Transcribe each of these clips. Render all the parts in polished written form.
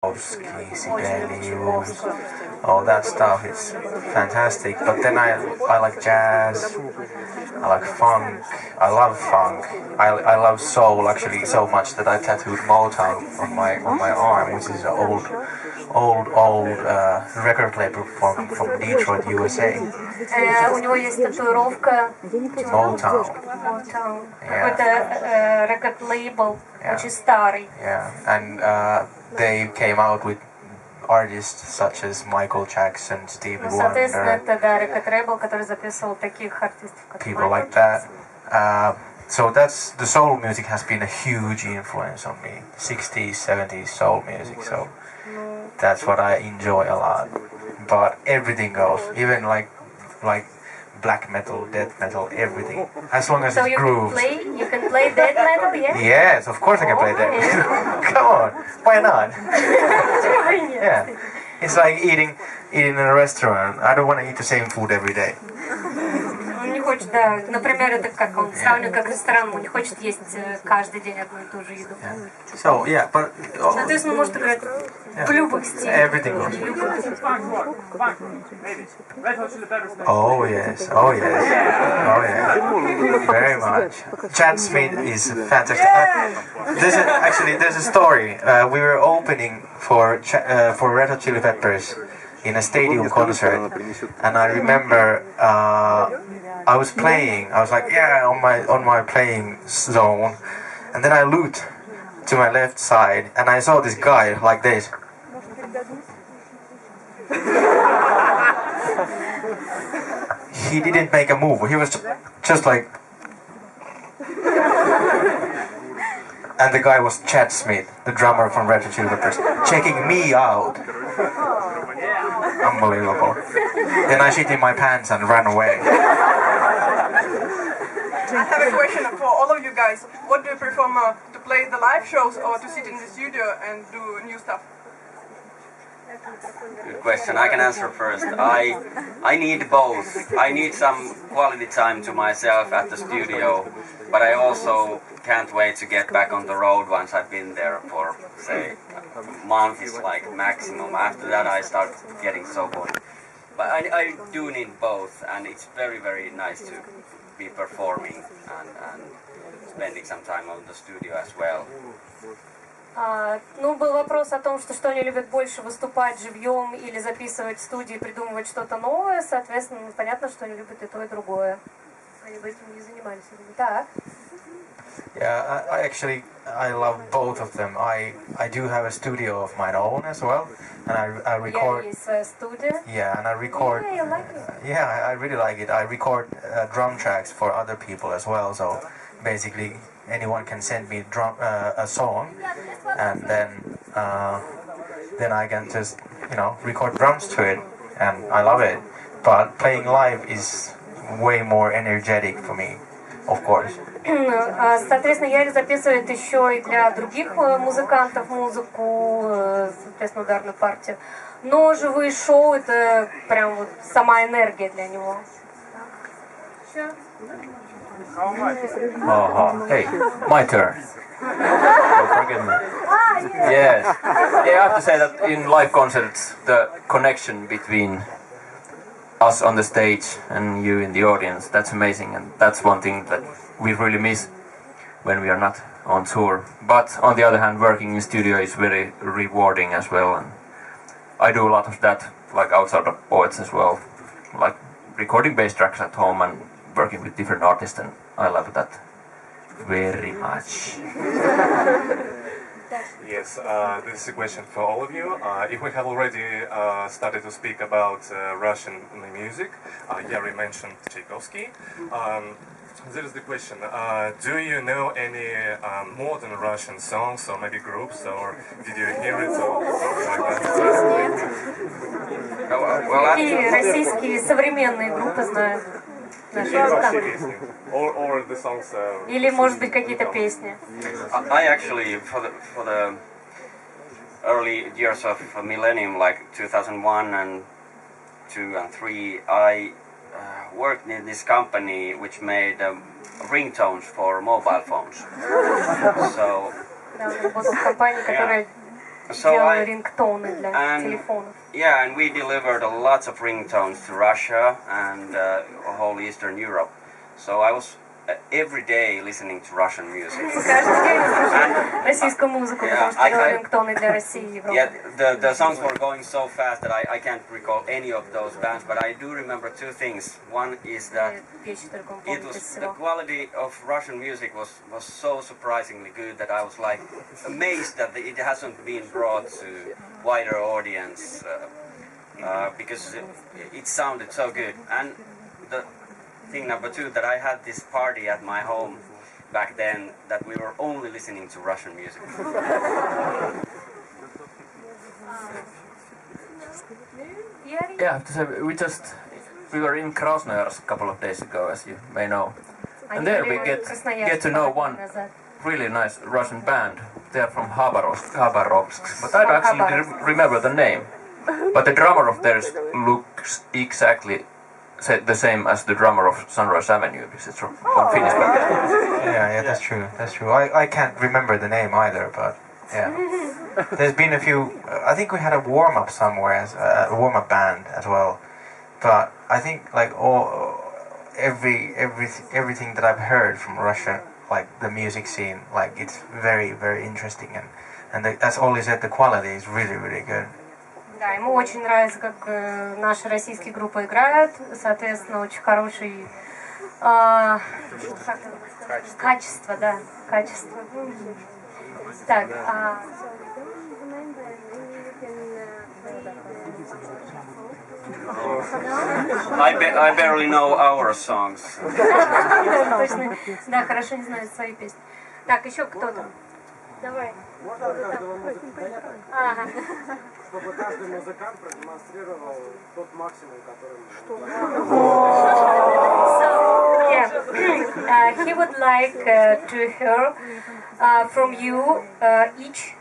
Sibelius, all that stuff is fantastic. But then I like jazz, I like funk, I love funk, I love soul actually so much that I tattooed Motown on my arm, which is an old record label from Detroit, USA. У него есть татуировка Motown. Какой-то record label, очень старый. Yeah, and they came out with artists such as Michael Jackson, Stevie Соответственно, Wonder, это да, record label, который записывал таких артистов, как people like that. So that's the soul music has been a huge influence on me. 60s, 70s soul music. So that's what I enjoy a lot. But everything goes, even like black metal, death metal, everything. As long as So it's grooves. you can play death metal, yeah? Yes, of course I can play that. Come on, why not? Yeah, it's like eating in a restaurant. I don't want to eat the same food every day. Он не хочет, да, например, это как он сравнивает как ресторан, он не хочет есть каждый день одну и ту же еду. So yeah, but Соответственно, он может играть в любых стилях. everything goes. Oh yes, oh yes, oh yes, very much. Chad Smith is fantastic. There's a story. We were opening for Red Hot Chili Peppers in a stadium concert, and I remember I was playing. I was like, yeah, on my playing zone, and then I looked to my left side, and I saw this guy like this. He didn't make a move. He was just like, and the guy was Chad Smith, the drummer from Red Hot Chili Peppers, checking me out. Unbelievable. Then I shit in my pants and ran away. I have a question for all of you guys. What do you prefer more, to play the live shows or to sit in the studio and do new stuff? Good question. I can answer first. I need both. I need some quality time to myself at the studio, but I also can't wait to get back on the road once I've been there for, say, a month is like maximum. After that I start getting so bored. But I do need both, and it's very, very nice to be performing and spending some time on the studio as well. Ну, был вопрос о том, что они любят больше, выступать живьем или записывать в студии, придумывать что-то новое. Соответственно, понятно, что они любят и то, и другое. Они бы этим не занимались. Так. Yeah, I love both of them. I do have a studio of my own as well, and I record. Есть своя студия. Yeah, and I record. Yeah, you like it. Yeah, I really like it. I record drum tracks for other people as well. So basically, anyone can send me a song, and then I can just record drums to it, and I love it. But playing live is way more energetic for me, of course. Соответственно, Яри записывает еще и для других музыкантов музыку, соответственно, ударную партию. Но живые шоу — это прям вот сама энергия для него. Hey, my turn. Don't forgive me. Yes. Yeah, I have to say that in live concerts, the connection between us on the stage and you in the audience, that's amazing, and that's one thing that we really miss when we are not on tour. But on the other hand, working in studio is very rewarding as well, and I do a lot of that, like outside of poets as well, like recording bass tracks at home and working with different artists, and I love that very much. Yes, this is a question for all of you. If we have already started to speak about Russian music, Jari mentioned Tchaikovsky. There is the question, do you know any modern Russian songs or maybe groups, or did you hear it or something like that? Какие российские современные группы знают наши музыканты? Or the songs, Или, может быть, какие-то песни? I actually, for the early years of millennium, like 2001 and 2 and 3, I worked in this company which made ringtones for mobile phones. So Да, он работал в компании, которая делал рингтоны для телефонов. Yeah, and we delivered lots of ringtones to Russia and whole Eastern Europe. So I was every day listening to Russian music. Каждый день слушал российскую музыку, потому что делал рингтоны для России и Европы. Yeah, the songs were going so fast that I can't recall any of those bands, but I do remember two things. One is that the quality of Russian music was so surprisingly good that I was like amazed that it hasn't been brought to wider audience because it sounded so good. And the thing number two, that I had this party at my home back then that we were only listening to Russian music. Yeah, I have to say, we were in Krasnoyarsk a couple of days ago, as you may know. And there we get to know one really nice Russian band. They are from Khabarovsk, but I don't actually remember the name. But the drummer of theirs looks exactly the same as the drummer of Sunrise Avenue, because it's from Finnish band. Yeah, that's true. That's true. I can't remember the name either, but yeah. There's been a few. I think we had a warm up somewhere, as a warm up band as well. But I think like everything that I've heard from Russia, like the music scene, like it's very, very interesting, and as Olli said, the quality is really, really good. Да, ему очень нравится, как наши российские группы играют, соответственно, очень хороший качество, да, качество. Так, I barely know our songs. Точно, да, хорошо не знаю свои песни. Так, еще кто-то? Давай. Ага. Чтобы каждый музыкант продемонстрировал тот максимум, который he would like to hear from you each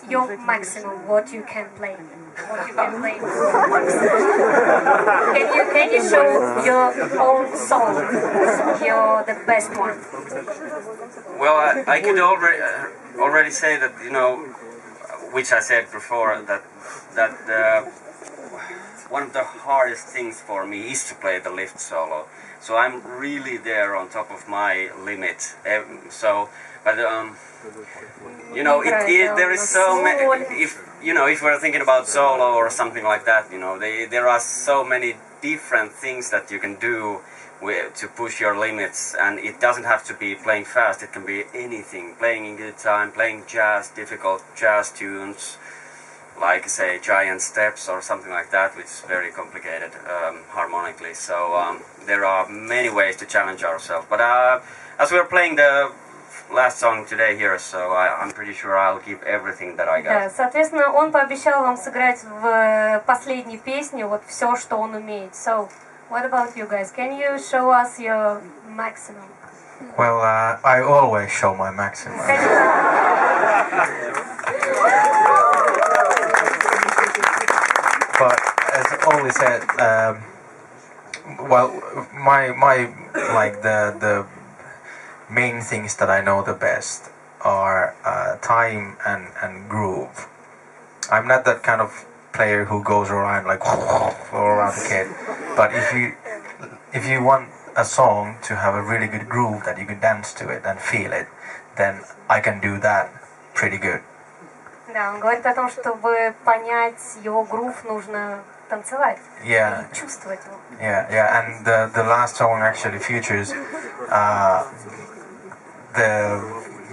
your maximum, what you can play. What you can play. Can you show your own song? The best one. Well, I could already say that, you know, which I said before, that one of the hardest things for me is to play the lift solo. So I'm really there on top of my limit. So, but you know, there is so many. If we're thinking about solo or something like that, you know, there are so many different things that you can do to push your limits, and it doesn't have to be playing fast. It can be anything. Playing in good time, playing jazz, difficult jazz tunes, like say Giant Steps or something like that, which is very complicated harmonically. So there are many ways to challenge ourselves. But as we're playing the last song today here, so I'm pretty sure I'll give everything that I got. Да, соответственно, он пообещал вам сыграть в последней песне вот все, что он умеет. So, what about you guys? Can you show us your maximum? Well, I always show my maximum. But as Olli said, well, my like the main things that I know the best are time and groove. I'm not that kind of player who goes around like all around the kid. But if you want a song to have a really good groove that you can dance to it and feel it, then I can do that pretty good. Да, он говорит о том, чтобы понять его грув, нужно танцевать, чувствовать его. Yeah, and the last song actually features the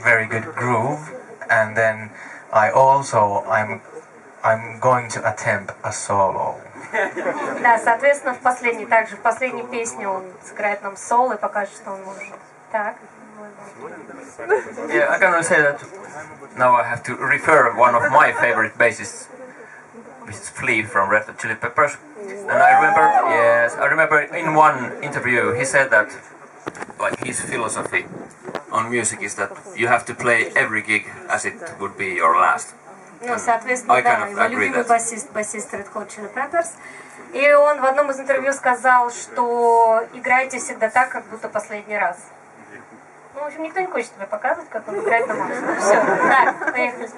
very good groove, and then I'm going to attempt a solo. Да, соответственно, в последней песне он сыграет нам соло и покажет, что он может. Так. Yeah, I can only say that now I have to refer one of my favorite bassists, which is Flea from Red Hot Chili Peppers. And I remember in one interview he said that like his philosophy on music is that you have to play every gig as it would be your last. Ну, соответственно, да, его любимый басист Red Hot Chili Peppers. И он в одном из интервью сказал, что играйте всегда так, как будто последний раз. Ну, в общем, никто не хочет тебе показывать, как он играет на максимум. Все, так, поехали.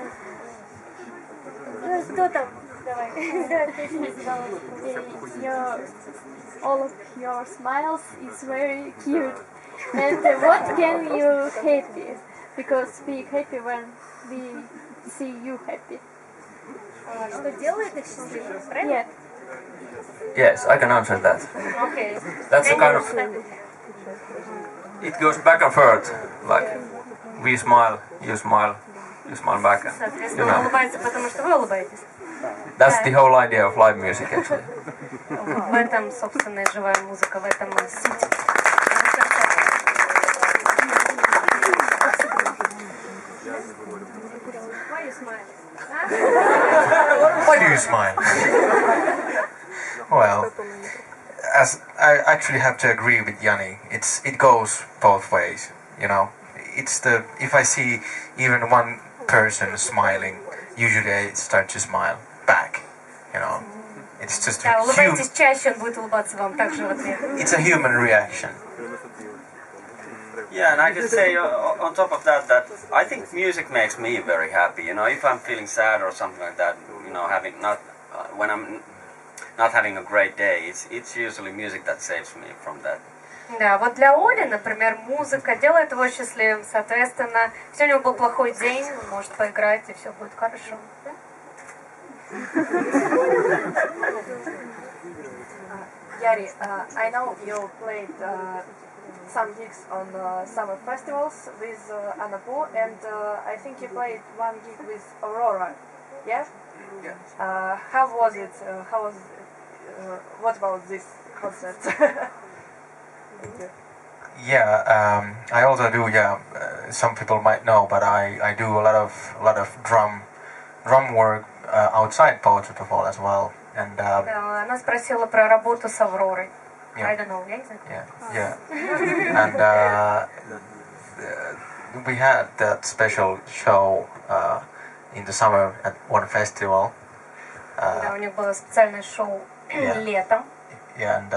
Кто там? Давай. All of your smiles is very cute. And what can you happy? Because we happy when we see you happy. Что делает их счастливыми, правильно? Yeah. Yes, I can answer that. Окей. That's a kind of. It goes back and forth. Like we smile, you smile back. And, Соответственно, он улыбается, потому что вы улыбаетесь. That's the whole idea of live music, actually. В этом, собственно, и живая музыка, в этом и суть. Why do you smile? Well, as I actually have to agree with Jani, it goes both ways. You know, if I see even one person smiling, usually I start to smile back. You know, it's just Да, улыбайтесь чаще, он будет улыбаться вам также в ответ. it's a human reaction. Yeah, and I can say on top of that I think music makes me very happy. You know, if I'm feeling sad or something like that, you know, when I'm not having a great day, it's usually music that saves me from that. Да, вот для Оли, например, музыка делает его счастливым. Соответственно, если у него был плохой день, он может поиграть, и все будет хорошо. Jari, I know you played some gigs on summer festivals with Anapu, and I think you played one gig with Aurora. Yeah? Yeah. How was it? What about this concert? Thank you. Yeah, I also do. Yeah, some people might know, but I do a lot of drum work outside Poetry to Fall as well. And Да, она спросила про работу с Авророй. yeah, I don't know, я не знаю. yeah. And we had that special show in the summer at one festival. Да, у них было специальное шоу летом. Yeah, and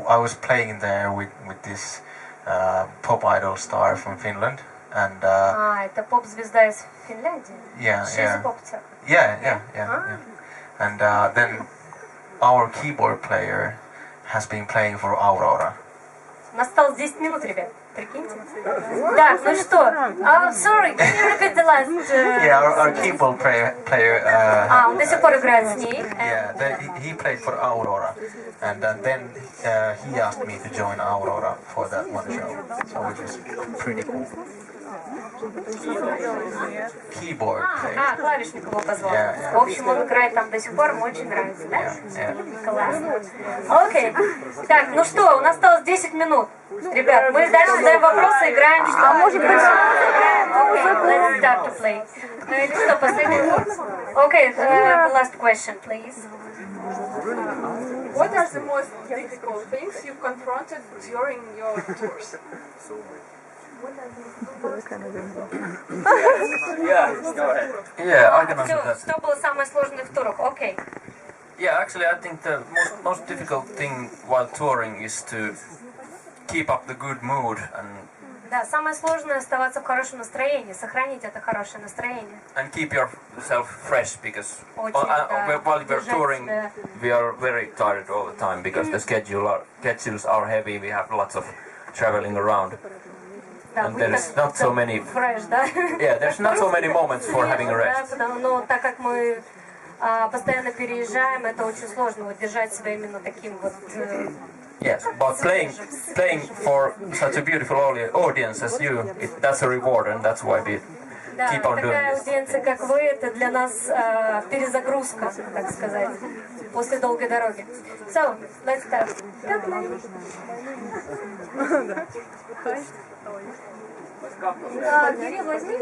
I was playing there with this pop idol star from Finland, and Это поп-звезда из Финляндии. yeah. Поп-цирк. Yeah. And then our keyboard player has been playing for Aurora. У нас осталось 10 минут, ребят. Прикиньте. Так, ну что? Sorry, can you repeat the last? Yeah, our keyboard player. Он до сих пор играет с ней. Yeah, he played for Aurora, and then he asked me to join Aurora for that one show, so which was pretty cool. Keyboard player. Клавишник его позвал. Yeah. В общем, он играет там до сих пор, ему очень нравится, да? Yeah. Классно. Окей. Так, ну что, у нас осталось 10 минут. Ребят, мы дальше задаем вопросы, играем что? может быть, Let's start to play. Ну или что, последний вопрос? Okay, the last question, please. What are the most difficult things you confronted during your tours? Yeah, go ahead. Yeah, I can answer that. Что было самое сложное в турах? Окей. Yeah, actually, I think the most difficult thing while touring is to keep up the good mood Да, самое сложное оставаться в хорошем настроении, сохранить это хорошее настроение. and keep yourself fresh because Очень, while we're держать touring, себя. we are very tired all the time because the schedules are heavy. We have lots of traveling around. Да, And there is not so many. Фреш, да? Yeah, there's not so many moments for having a Да, rest. но так как мы постоянно переезжаем, это очень сложно вот держать себя именно таким вот. Yes, but playing for such a beautiful audience as you, that's a reward, and that's why we Да, keep on doing такая this. аудиенция, как вы, это для нас перезагрузка, так сказать, после долгой дороги. So, let's start. Кирилл, возьми.